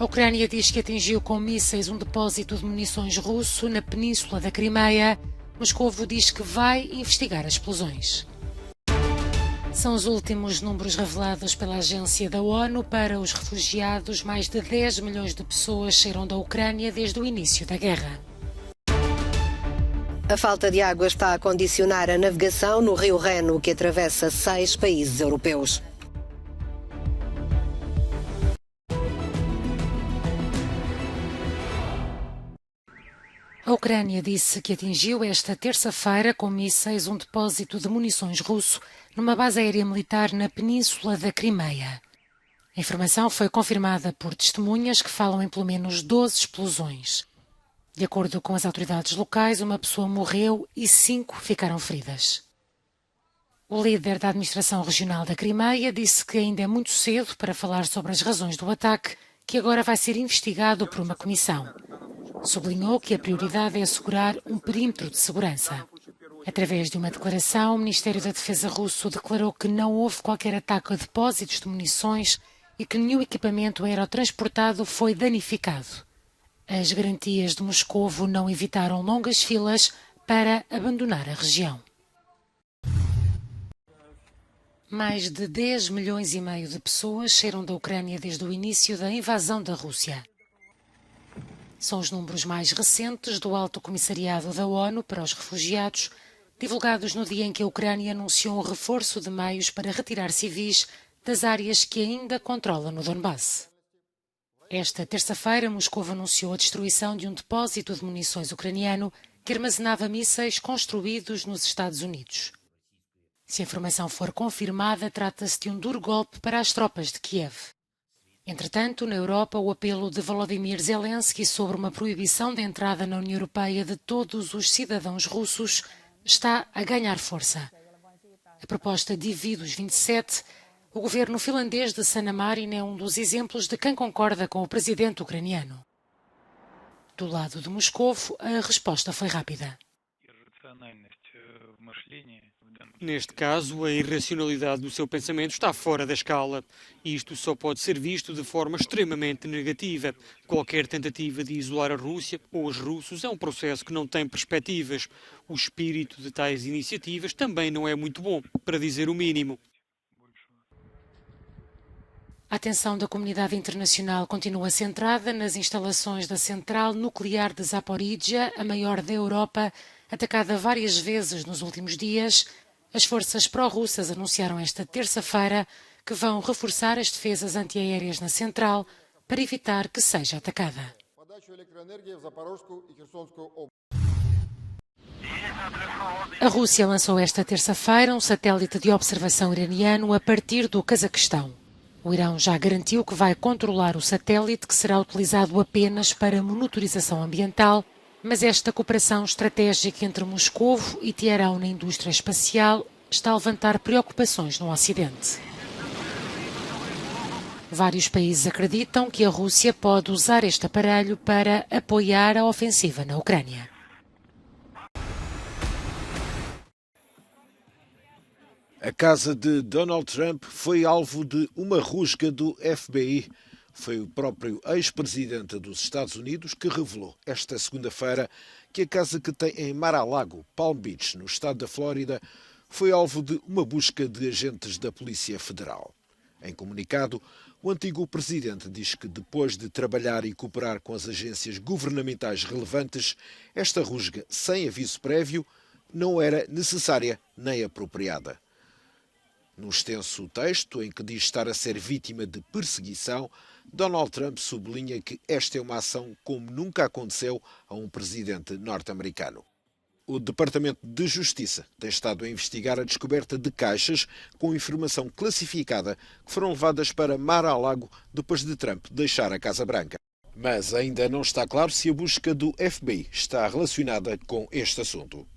A Ucrânia diz que atingiu com mísseis um depósito de munições russo na península da Crimeia. Moscovo diz que vai investigar as explosões. São os últimos números revelados pela agência da ONU para os refugiados. Mais de 10 milhões de pessoas saíram da Ucrânia desde o início da guerra. A falta de água está a condicionar a navegação no rio Reno, que atravessa 6 países europeus. A Ucrânia disse que atingiu esta terça-feira com mísseis um depósito de munições russo numa base aérea militar na península da Crimeia. A informação foi confirmada por testemunhas que falam em pelo menos 12 explosões. De acordo com as autoridades locais, uma pessoa morreu e 5 ficaram feridas. O líder da administração regional da Crimeia disse que ainda é muito cedo para falar sobre as razões do ataque, que agora vai ser investigado por uma comissão. Sublinhou que a prioridade é assegurar um perímetro de segurança. Através de uma declaração, o Ministério da Defesa russo declarou que não houve qualquer ataque a depósitos de munições e que nenhum equipamento aerotransportado foi danificado. As garantias de Moscovo não evitaram longas filas para abandonar a região. Mais de 10 milhões e meio de pessoas saíram da Ucrânia desde o início da invasão da Rússia. São os números mais recentes do Alto Comissariado da ONU para os Refugiados, divulgados no dia em que a Ucrânia anunciou um reforço de meios para retirar civis das áreas que ainda controla no Donbass. Esta terça-feira, Moscou anunciou a destruição de um depósito de munições ucraniano que armazenava mísseis construídos nos Estados Unidos. Se a informação for confirmada, trata-se de um duro golpe para as tropas de Kiev. Entretanto, na Europa, o apelo de Volodymyr Zelensky sobre uma proibição de entrada na União Europeia de todos os cidadãos russos está a ganhar força. A proposta divide os 27. O governo finlandês de Sanna Marin é um dos exemplos de quem concorda com o presidente ucraniano. Do lado de Moscovo, a resposta foi rápida. Neste caso, a irracionalidade do seu pensamento está fora da escala. Isto só pode ser visto de forma extremamente negativa. Qualquer tentativa de isolar a Rússia ou os russos é um processo que não tem perspectivas. O espírito de tais iniciativas também não é muito bom, para dizer o mínimo. A atenção da comunidade internacional continua centrada nas instalações da central nuclear de Zaporizhia, a maior da Europa, atacada várias vezes nos últimos dias. As forças pró-russas anunciaram esta terça-feira que vão reforçar as defesas antiaéreas na central para evitar que seja atacada. A Rússia lançou esta terça-feira um satélite de observação iraniano a partir do Cazaquistão. O Irão já garantiu que vai controlar o satélite, que será utilizado apenas para monitorização ambiental, mas esta cooperação estratégica entre Moscovo e Teherão na indústria espacial está a levantar preocupações no Ocidente. Vários países acreditam que a Rússia pode usar este aparelho para apoiar a ofensiva na Ucrânia. A casa de Donald Trump foi alvo de uma rusga do FBI. Foi o próprio ex-presidente dos Estados Unidos que revelou esta segunda-feira que a casa que tem em Mar-a-Lago, Palm Beach, no estado da Flórida, foi alvo de uma busca de agentes da Polícia Federal. Em comunicado, o antigo presidente diz que depois de trabalhar e cooperar com as agências governamentais relevantes, esta rusga, sem aviso prévio, não era necessária nem apropriada. No extenso texto, em que diz estar a ser vítima de perseguição, Donald Trump sublinha que esta é uma ação como nunca aconteceu a um presidente norte-americano. O Departamento de Justiça tem estado a investigar a descoberta de caixas com informação classificada que foram levadas para Mar-a-Lago depois de Trump deixar a Casa Branca. Mas ainda não está claro se a busca do FBI está relacionada com este assunto.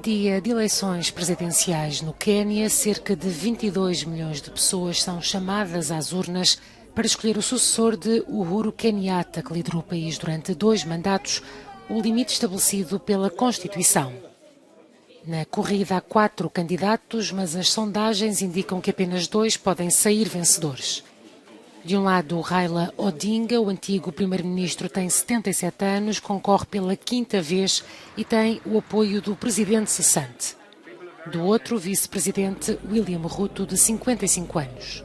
Dia de eleições presidenciais no Quênia, cerca de 22 milhões de pessoas são chamadas às urnas para escolher o sucessor de Uhuru Kenyatta, que liderou o país durante 2 mandatos, o limite estabelecido pela Constituição. Na corrida há 4 candidatos, mas as sondagens indicam que apenas 2 podem sair vencedores. De um lado, Raila Odinga, o antigo primeiro-ministro, tem 77 anos, concorre pela 5ª vez e tem o apoio do presidente cessante. Do outro, o vice-presidente William Ruto, de 55 anos.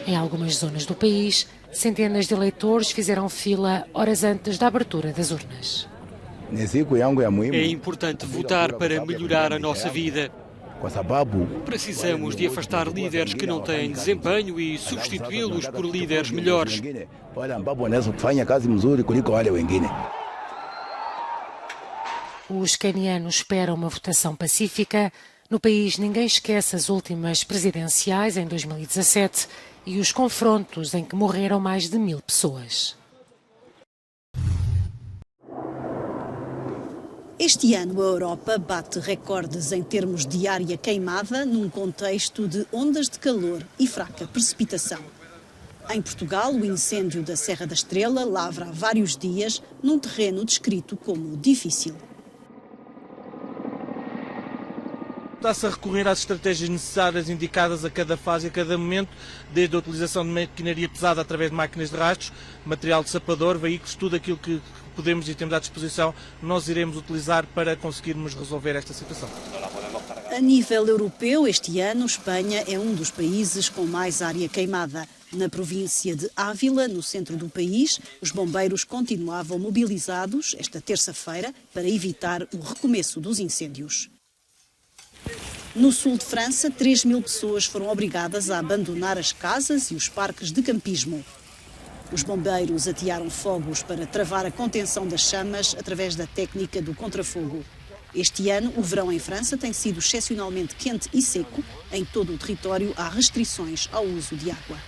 Em algumas zonas do país, centenas de eleitores fizeram fila horas antes da abertura das urnas. É importante votar para melhorar a nossa vida. Precisamos de afastar líderes que não têm desempenho e substituí-los por líderes melhores. Os quenianos esperam uma votação pacífica. No país, ninguém esquece as últimas presidenciais em 2017 e os confrontos em que morreram mais de 1000 pessoas. Este ano, a Europa bate recordes em termos de área queimada num contexto de ondas de calor e fraca precipitação. Em Portugal, o incêndio da Serra da Estrela lavra há vários dias num terreno descrito como difícil. Está-se a recorrer às estratégias necessárias indicadas a cada fase e a cada momento, desde a utilização de maquinaria pesada através de máquinas de rastros, material de sapador, veículos, tudo aquilo que podemos e temos à disposição, nós iremos utilizar para conseguirmos resolver esta situação. A nível europeu, este ano, Espanha é um dos países com mais área queimada. Na província de Ávila, no centro do país, os bombeiros continuavam mobilizados esta terça-feira para evitar o recomeço dos incêndios. No sul de França, 3.000 pessoas foram obrigadas a abandonar as casas e os parques de campismo. Os bombeiros atearam fogos para travar a contenção das chamas através da técnica do contrafogo. Este ano, o verão em França tem sido excepcionalmente quente e seco. Em todo o território há restrições ao uso de água.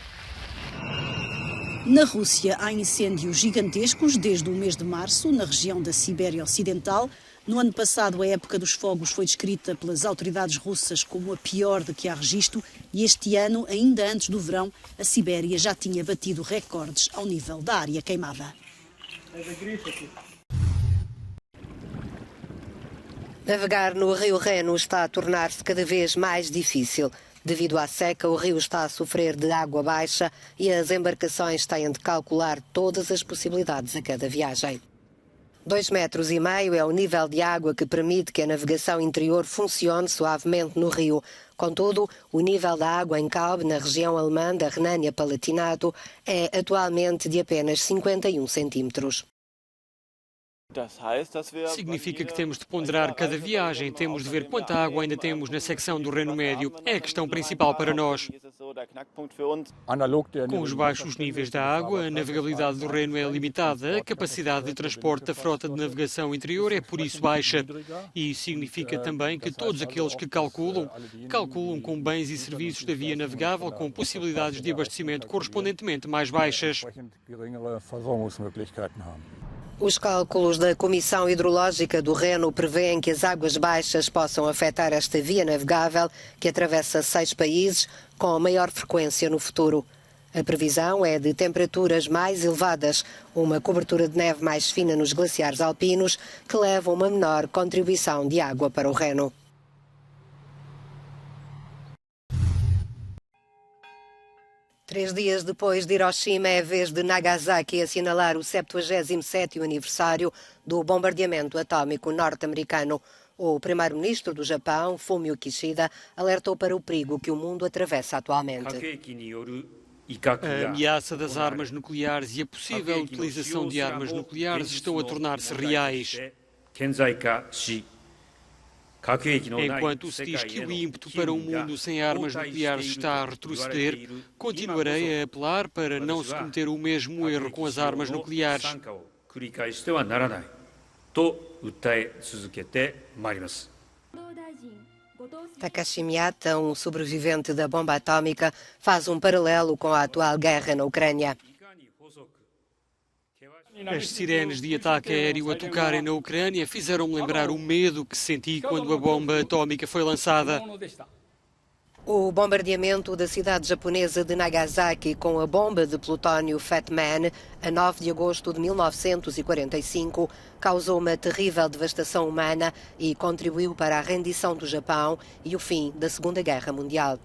Na Rússia, há incêndios gigantescos desde o mês de março, na região da Sibéria Ocidental. No ano passado, a época dos fogos foi descrita pelas autoridades russas como a pior de que há registro e este ano, ainda antes do verão, a Sibéria já tinha batido recordes ao nível da área queimada. Navegar no rio Reno está a tornar-se cada vez mais difícil. Devido à seca, o rio está a sofrer de água baixa e as embarcações têm de calcular todas as possibilidades a cada viagem. 2,5 metros é o nível de água que permite que a navegação interior funcione suavemente no rio. Contudo, o nível da água em Calbe, na região alemã da Renânia-Palatinado, é atualmente de apenas 51 centímetros. Significa que temos de ponderar cada viagem, temos de ver quanta água ainda temos na secção do Reno Médio. É a questão principal para nós. Com os baixos níveis da água, a navegabilidade do Reno é limitada, a capacidade de transporte da frota de navegação interior é por isso baixa. E isso significa também que todos aqueles que calculam com bens e serviços da via navegável com possibilidades de abastecimento correspondentemente mais baixas. Os cálculos da Comissão Hidrológica do Reno prevêem que as águas baixas possam afetar esta via navegável que atravessa 6 países com maior frequência no futuro. A previsão é de temperaturas mais elevadas, uma cobertura de neve mais fina nos glaciares alpinos que leva a uma menor contribuição de água para o Reno. Três dias depois de Hiroshima, é a vez de Nagasaki assinalar o 77º aniversário do bombardeamento atómico norte-americano. O primeiro-ministro do Japão, Fumio Kishida, alertou para o perigo que o mundo atravessa atualmente. A ameaça das armas nucleares e a possível utilização de armas nucleares estão a tornar-se reais. Enquanto se diz que o ímpeto para um mundo sem armas nucleares está a retroceder, continuarei a apelar para não se cometer o mesmo erro com as armas nucleares. Takashi Miyata, um sobrevivente da bomba atómica, faz um paralelo com a atual guerra na Ucrânia. As sirenes de ataque aéreo a tocarem na Ucrânia fizeram-me lembrar o medo que senti quando a bomba atómica foi lançada. O bombardeamento da cidade japonesa de Nagasaki com a bomba de plutónio Fat Man, a 9 de agosto de 1945, causou uma terrível devastação humana e contribuiu para a rendição do Japão e o fim da Segunda Guerra Mundial.